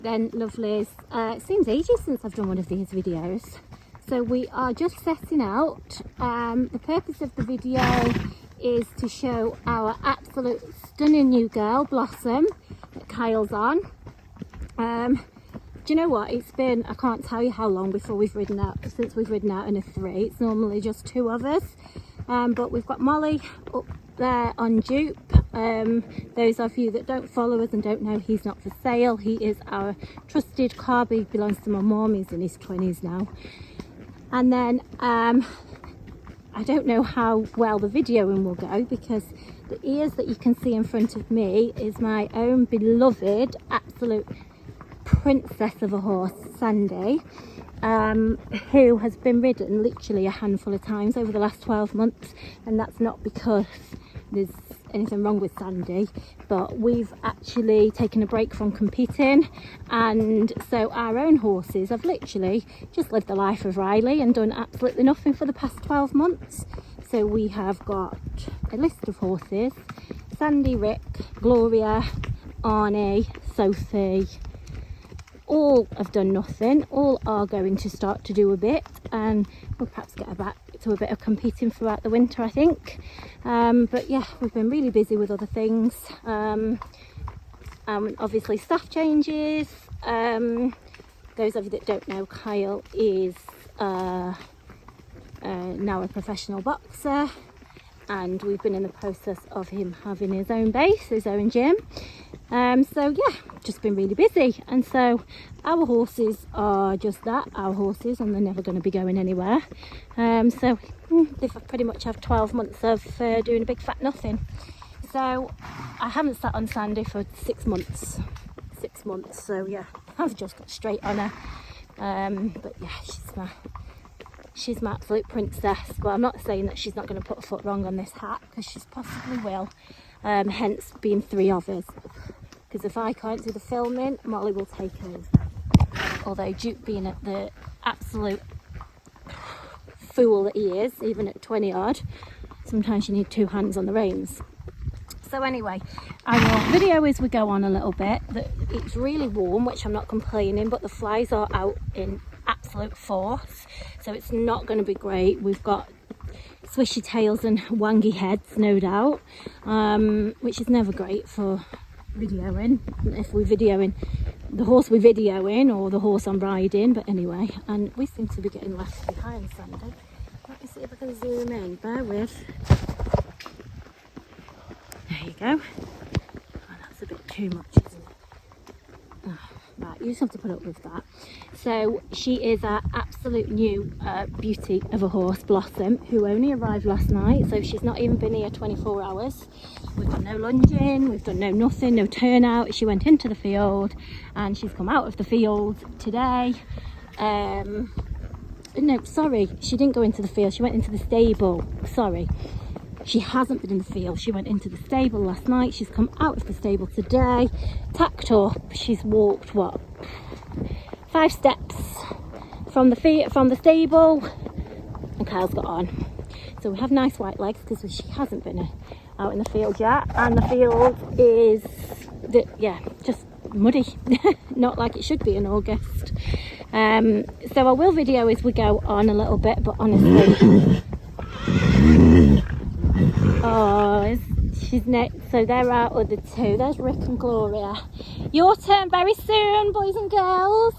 Then lovelies, it seems ages since I've done one of these videos, so we are just setting out. The purpose of the video is to show our absolute stunning new girl Blossom that Kyle's on. Do you know what, it's been, I can't tell you how long before we've ridden out, since we've ridden out in a 3. It's normally just 2 of us, but we've got Molly up there on dupe. Those of you that don't follow us and don't know, he's not for sale. He is our trusted carb. He belongs to my mum. He's in his 20s now. And then I don't know how well the videoing will go, because the ears that you can see in front of me is my own beloved absolute princess of a horse, Sandy, who has been ridden literally a handful of times over the last 12 months. And that's not because there's anything wrong with Sandy, but we've actually taken a break from competing, and so our own horses have literally just lived the life of Riley and done absolutely nothing for the past 12 months. So we have got a list of horses: Sandy, Rick, Gloria, Arnie, Sophie. All have done nothing. All are going to start to do a bit, and we'll perhaps get back to a bit of competing throughout the winter, I think. But yeah, we've been really busy with other things. Obviously staff changes. Those of you that don't know, Kyle is now a professional boxer, and we've been in the process of him having his own base, his own gym. So yeah, just been really busy, and so our horses are just that, our horses, and they're never going to be going anywhere. So they've pretty much have 12 months of doing a big fat nothing. So I haven't sat on Sandy for 6 months. So yeah, I've just got straight on her. But yeah, she's my absolute princess. But I'm not saying that she's not going to put a foot wrong on this hat, because she possibly will. Hence being 3 of us. Because if I can't do the filming, Molly will take over. Although Duke, being at the absolute fool that he is, even at 20 odd, sometimes you need 2 hands on the reins. So anyway, I will video as we go on a little bit. It's really warm, which I'm not complaining, but the flies are out in absolute force, so it's not going to be great. We've got swishy tails and wangy heads, no doubt, which is never great for videoing, if we're videoing the horse we're videoing or the horse I'm riding. But anyway, and we seem to be getting left behind, Sandy. Let me see if I can zoom in, bear with. There you go. Oh, that's a bit too much, isn't it? Oh, right, you just have to put up with that. So she is our absolute new beauty of a horse, Blossom, who only arrived last night, so she's not even been here 24 hours. We've done no lunging, we've done no nothing, no turnout. She went into the field and she's come out of the field today. No, sorry, she didn't go into the field, she went into the stable. Sorry, she hasn't been in the field. She went into the stable last night, she's come out of the stable today, tacked up. She's walked, what, 5 steps from the stable, and Kyle's got on. So we have nice white legs because she hasn't been out in the field yet, and the field is just muddy. Not like it should be in August. So I will video as we go on a little bit, but honestly, oh, she's next. So there are other 2. There's Rick and Gloria. Your turn very soon, boys and girls.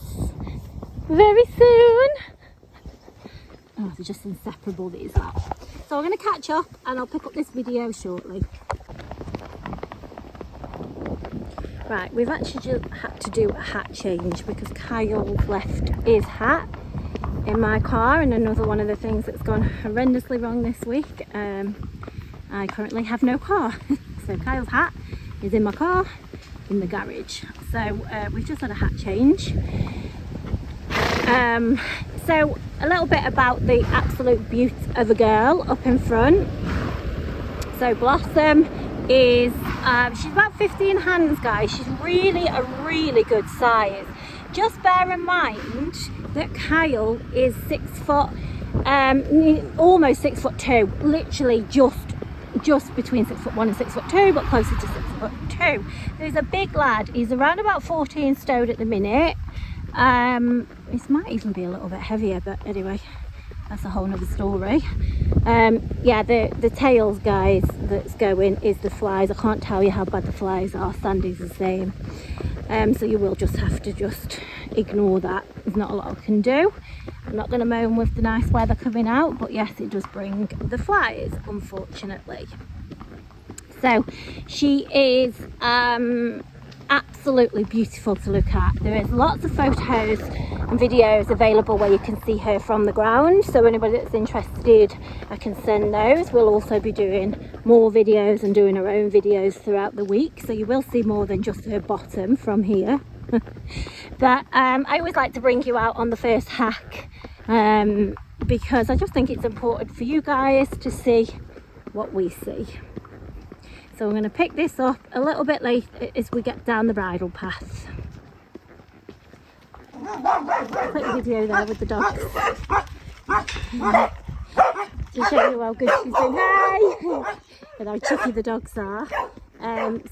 Very soon. Oh, they're just inseparable, these are. So I'm going to catch up and I'll pick up this video shortly. Right, we've actually had to do a hat change because Kyle left his hat in my car, and another one of the things that's gone horrendously wrong this week. I currently have no car. So Kyle's hat is in my car in the garage. So we've just had a hat change. So a little bit about the absolute beauty of a girl up in front. So Blossom is, she's about 15 hands, guys. She's really a really good size. Just bear in mind that Kyle is 6 foot, almost 6'2", literally just just between 6'1" and 6'2", but closer to 6'2". There's a big lad. He's around about 14 stone at the minute. This might even be a little bit heavier, but anyway, that's a whole nother story. Yeah, the tails, guys, that's going is the flies. I can't tell you how bad the flies are. Sandy's the same. So you will just have to just ignore that. There's not a lot I can do. I'm not going to moan with the nice weather coming out, but yes, it does bring the flies, unfortunately. So she is absolutely beautiful to look at. There is lots of photos and videos available where you can see her from the ground, so anybody that's interested, I can send those. We'll also be doing more videos and doing our own videos throughout the week, so you will see more than just her bottom from here. But I always like to bring you out on the first hack, because I just think it's important for you guys to see what we see. So I'm going to pick this up a little bit later as we get down the bridle path. Quick video there with the dogs to show you how good she's been. Hey! And how cheeky the dogs are.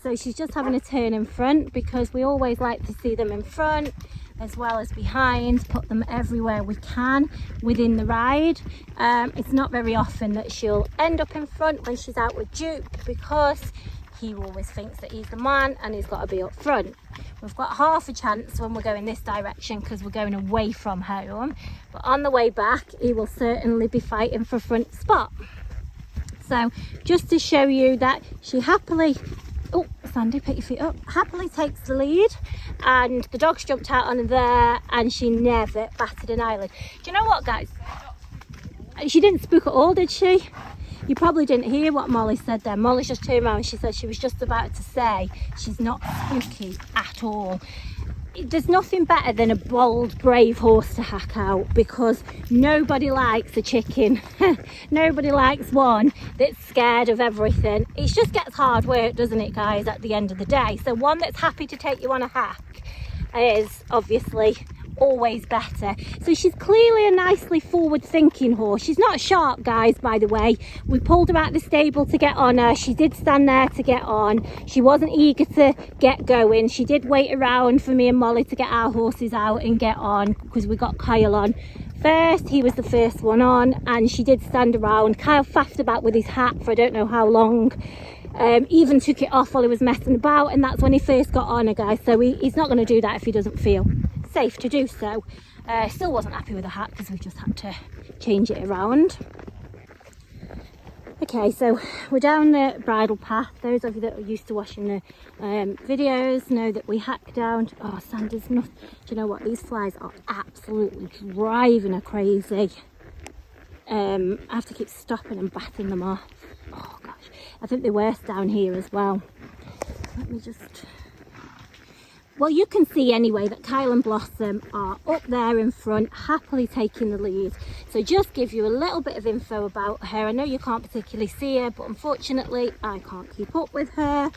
So she's just having a turn in front, because we always like to see them in front as well as behind, put them everywhere we can within the ride. It's not very often that she'll end up in front when she's out with Duke, because he always thinks that he's the man and he's got to be up front. We've got half a chance when we're going this direction because we're going away from home, but on the way back he will certainly be fighting for front spot. So just to show you that she happily, oh Sandy, pick your feet up, happily takes the lead, and the dogs jumped out on there and she never batted an eyelid. Do you know what, guys? She didn't spook at all, did she? You probably didn't hear what Molly said there. Molly just turned around and she said she was just about to say she's not spooky at all. There's nothing better than a bold, brave horse to hack out, because nobody likes a chicken. Nobody likes one that's scared of everything. It just gets hard work, doesn't it, guys, at the end of the day? So one that's happy to take you on a hack is obviously always better. So she's clearly a nicely forward thinking horse. She's not sharp, guys, by the way. We pulled her out of the stable to get on her. She did stand there to get on. She wasn't eager to get going. She did wait around for me and Molly to get our horses out and get on, because we got Kyle on first. He was the first one on, and she did stand around. Kyle faffed about with his hat for I don't know how long. Even took it off while he was messing about, and that's when he first got on her, guys. So he's not going to do that if he doesn't feel safe to do so. Still wasn't happy with the hat because we just had to change it around. Okay, so we're down the bridle path. Those of you that are used to watching the videos know that we hack down. Oh, Sandy's not. Do you know what? These flies are absolutely driving her crazy. I have to keep stopping and batting them off. Oh gosh, I think they're worse down here as well. Let me just... Well, you can see anyway that Kyle and Blossom are up there in front, happily taking the lead. So just give you a little bit of info about her. I know you can't particularly see her, but unfortunately I can't keep up with her.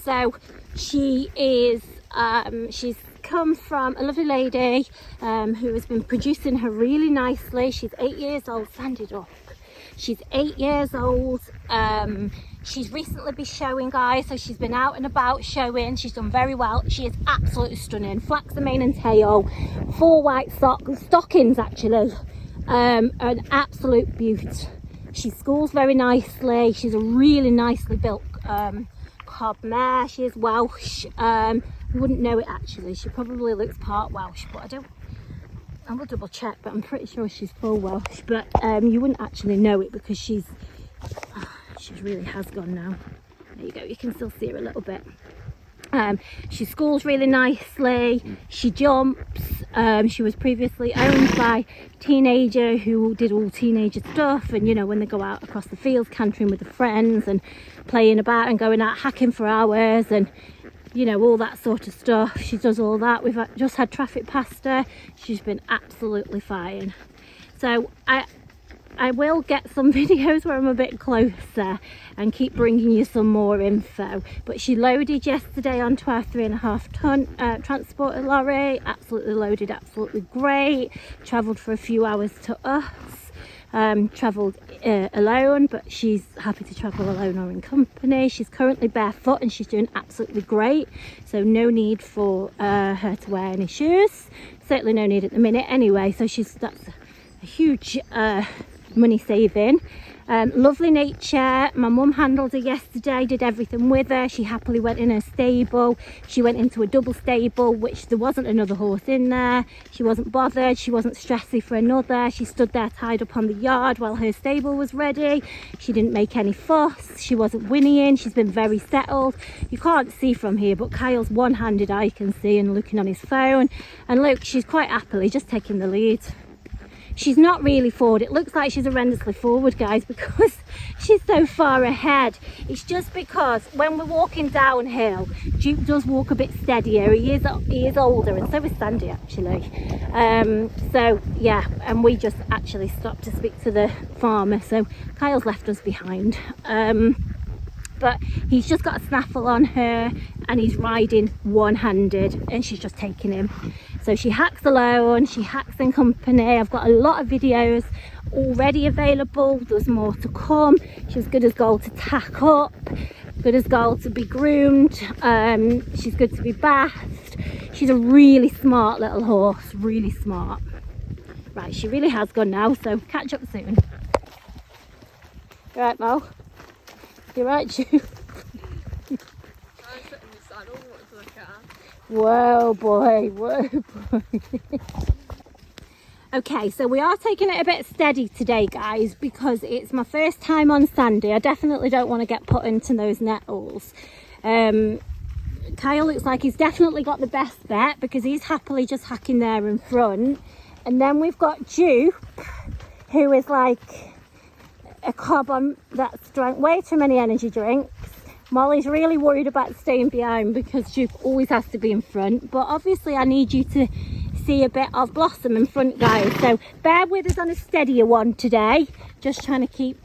So she is, she's come from a lovely lady who has been producing her really nicely. She's 8 years old. Stand it up. She's 8 years old. She's recently been showing, guys, so she's been out and about showing. She's done very well. She is absolutely stunning. Flaxen mane and tail, 4 white stockings actually. An absolute beaut. She schools very nicely. She's a really nicely built cob mare. She is Welsh. You wouldn't know it actually. She probably looks part Welsh, but I will double check, but I'm pretty sure she's full Welsh. But you wouldn't actually know it because she really has gone now. There you go, you can still see her a little bit. She schools really nicely. She jumps. She was previously owned by a teenager who did all teenager stuff, and you know, when they go out across the fields cantering with the friends and playing about and going out hacking for hours and you know, all that sort of stuff. She does all that. We've just had traffic past her. She's been absolutely fine. So I will get some videos where I'm a bit closer and keep bringing you some more info. But she loaded yesterday onto our 3.5 ton transporter lorry. Absolutely loaded, absolutely great. Travelled for a few hours to us. travelled alone, but she's happy to travel alone or in company. She's currently barefoot and she's doing absolutely great, so no need for her to wear any shoes. Certainly no need at the minute anyway, so that's a huge money saving. Lovely nature. My mum handled her yesterday, did everything with her. She happily went in her stable. She went into a double stable, which there wasn't another horse in there. She wasn't bothered. She wasn't stressy for another. She stood there tied up on the yard while her stable was ready. She didn't make any fuss. She wasn't whinnying. She's been very settled. You can't see from here, but Kyle's one-handed, I can see, and looking on his phone. And look, she's quite happily just taking the lead. She's not really forward. It looks like she's horrendously forward, guys, because she's so far ahead. It's just because when we're walking downhill, Duke does walk a bit steadier. He is older, and so is Sandy, actually. So yeah, and we just actually stopped to speak to the farmer, so Kyle's left us behind. But he's just got a snaffle on her and he's riding one-handed, and she's just taking him. So she hacks alone, she hacks in company. I've got a lot of videos already available. There's more to come. She's good as gold to tack up, good as gold to be groomed. She's good to be bathed. She's a really smart little horse, really smart. Right, she really has gone now, so catch up soon. You right, Mo? You right, Jude? I'm sitting in the saddle, what do I care? Whoa boy, whoa boy. Okay, so we are taking it a bit steady today, guys, because it's my first time on Sandy. I definitely don't want to get put into those nettles. Kyle looks like he's definitely got the best bet because he's happily just hacking there in front. And then we've got Duke, who is like a cob on that's drank way too many energy drinks. Molly's really worried about staying behind because Duke always has to be in front, but obviously I need you to see a bit of Blossom in front, guys, so bear with us on a steadier one today, just trying to keep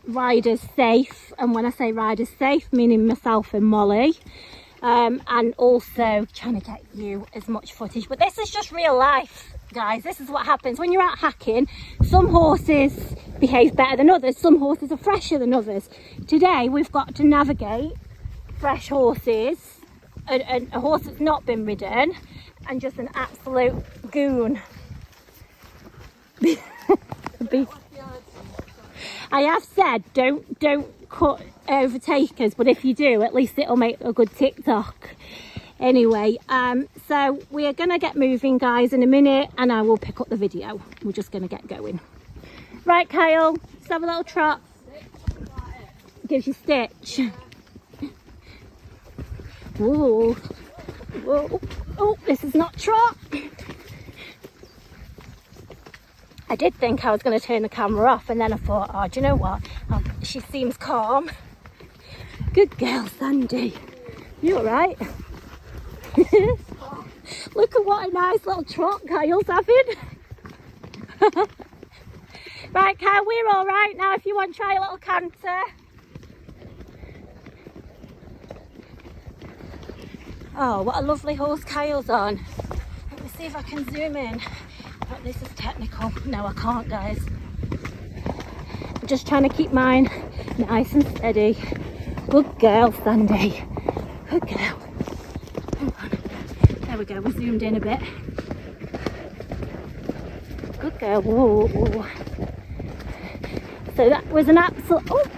riders safe. And when I say riders safe, meaning myself and Molly, and also trying to get you as much footage. But this is just real life, guys. This is what happens when you're out hacking. Some horses behave better than others, some horses are fresher than others. Today we've got to navigate fresh horses, a horse that's not been ridden, and just an absolute goon. I have said don't cut overtake us, but if you do, at least it'll make a good TikTok. Anyway, so we are gonna get moving, guys, in a minute, and I will pick up the video. We're just gonna get going. Right, Kyle, let's have a little trot. Gives you stitch. Whoa, whoa, oh, this is not trot. I did think I was going to turn the camera off, and then I thought, oh, do you know what? She seems calm. Good girl, Sandy. You all right? Look at what a nice little trot Kyle's having. Right, Kyle, we're all right now. If you want to try a little canter. Oh, what a lovely horse Kyle's on. Let me see if I can zoom in. But this is technical. No, I can't, guys. I'm just trying to keep mine nice and steady. Good girl, Sandy. Good girl. Hang on. There we go. We zoomed in a bit. Good girl. Whoa, whoa. So that was an absolute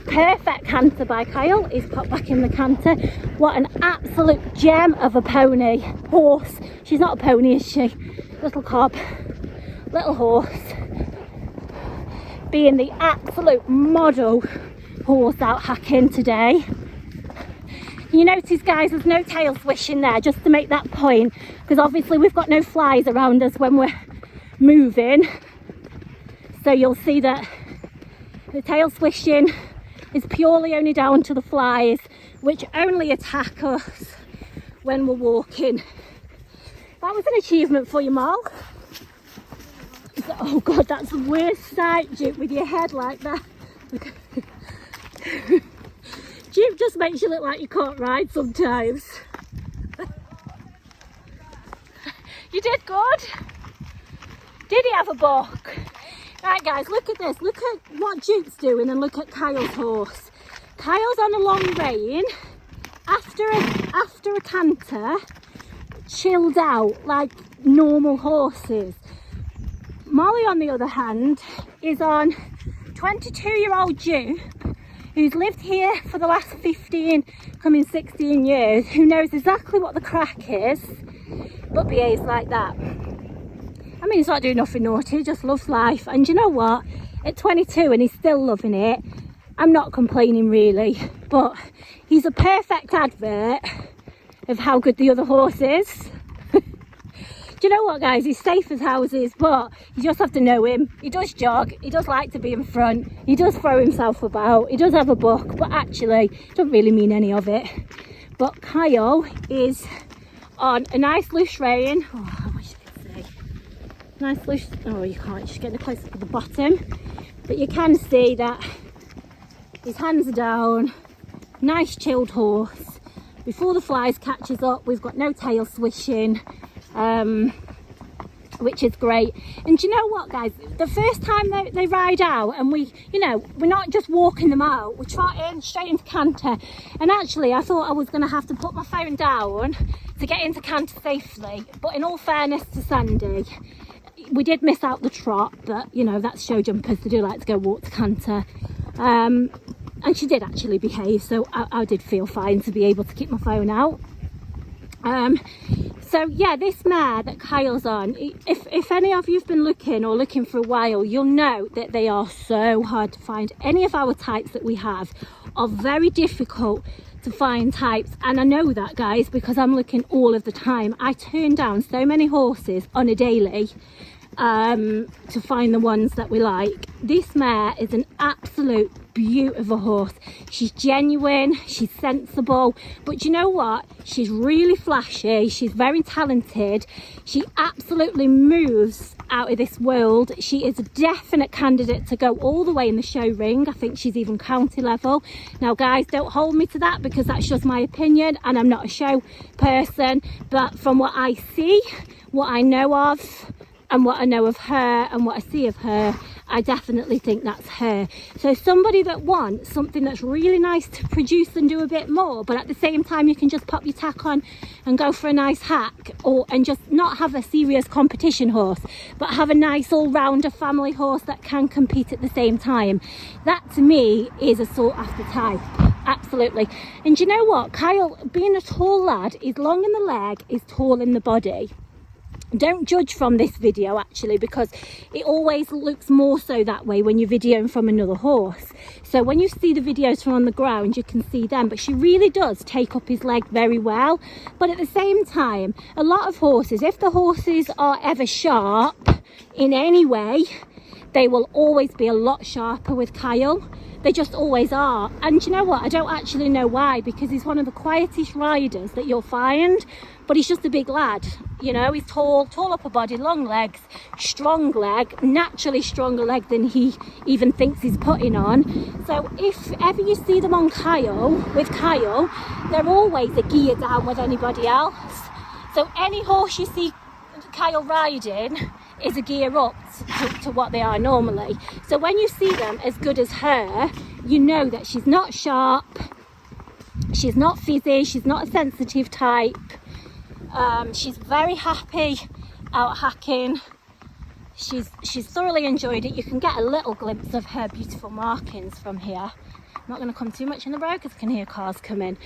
perfect canter by Kyle. He's popped back in the canter. What an absolute gem of a pony. Horse. She's not a pony, is she? Little cob. Little horse. Being the absolute model horse out hacking today. You notice, guys, there's no tail swishing there, just to make that point, because obviously we've got no flies around us when we're moving. So you'll see that the tail swishing is purely only down to the flies, which only attack us when we're walking. That was an achievement for you, Mal. Oh God, that's the worst sight, Duke, with your head like that. Duke just makes you look like you can't ride sometimes. You did good. Did he have a buck? Right guys, look at this. Look at what Duke's doing and look at Kyle's horse. Kyle's on a long rein after a canter, chilled out like normal horses. Molly on the other hand is on 22-year-old Duke, who's lived here for the last 15, coming 16 years, who knows exactly what the crack is, but behaves like that. I mean, he's not doing nothing naughty, he just loves life. And you know what? At 22 and he's still loving it, I'm not complaining really. But he's a perfect advert of how good the other horse is. Do you know what, guys? He's safe as houses, but you just have to know him. He does jog, he does like to be in front, he does throw himself about, he does have a buck, but actually doesn't really mean any of it. But Kyle is on a nice loose rein. Oh, I wish I could say. Nice loose, oh you can't, just getting close to the bottom. But you can see that his hands are down, nice chilled horse. Before the flies catches up, we've got no tail swishing. Which is great. And do you know what, guys, the first time they ride out and we're not just walking them out, we're trotting straight into canter. And actually I thought I was going to have to put my phone down to get into canter safely, but in all fairness to Sandy, we did miss out the trot, but you know, that's show jumpers, they do like to go walk to canter. And she did actually behave, so I did feel fine to be able to keep my phone out. So yeah, this mare that Kyle's on, if any of you've been looking for a while, you'll know that they are so hard to find. Any of our types that we have are very difficult to find types, and I know that, guys, because I'm looking all of the time. I turn down so many horses on a daily to find the ones that we like. This mare is an absolute beautiful horse. She's genuine, she's sensible, but you know what, she's really flashy, she's very talented, she absolutely moves out of this world. She is a definite candidate to go all the way in the show ring. I think she's even county level. Now guys, don't hold me to that because that's just my opinion and I'm not a show person, but from what I see, what I know of, and what I know of her and what I see of her, I definitely think that's her. So somebody that wants something that's really nice to produce and do a bit more, but at the same time you can just pop your tack on and go for a nice hack, and just not have a serious competition horse, but have a nice all-rounder family horse that can compete at the same time. That to me is a sought after type. Absolutely. And you know what, Kyle, being a tall lad, is long in the leg, is tall in the body. Don't judge from this video actually, because it always looks more so that way when you're videoing from another horse. So when you see the videos from on the ground, you can see them, but she really does take up his leg very well. But at the same time, a lot of horses, if the horses are ever sharp in any way, they will always be a lot sharper with Kyle. They just always are. And you know what, I don't actually know why, because he's one of the quietest riders that you'll find, but he's just a big lad. You know, he's tall upper body, long legs, strong leg, naturally stronger leg than he even thinks he's putting on. So if ever you see them on Kyle, with Kyle, they're always a gear down with anybody else. So any horse you see Kyle riding is a gear up to what they are normally. So when you see them as good as her, you know that she's not sharp, she's not fizzy, she's not a sensitive type. She's very happy out hacking. She's thoroughly enjoyed it. You can get a little glimpse of her beautiful markings from here. I'm not going to come too much in the road because I can hear cars coming.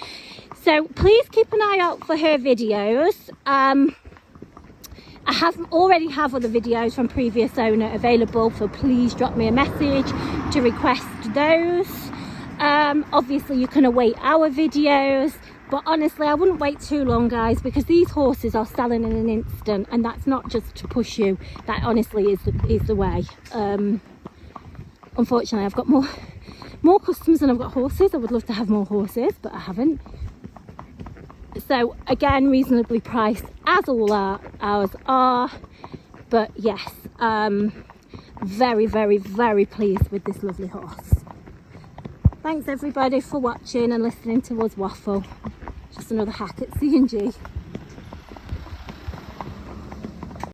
So please keep an eye out for her videos. I already have other videos from previous owner available, so please drop me a message to request those. Obviously you can await our videos, but honestly I wouldn't wait too long, guys, because these horses are selling in an instant, and that's not just to push you, that honestly is the way. Unfortunately I've got more customers than I've got horses. I would love to have more horses, but I haven't. So again, reasonably priced, as all ours are, but yes, very, very, very pleased with this lovely horse. Thanks everybody for watching and listening to us waffle. Just another hack at C&G.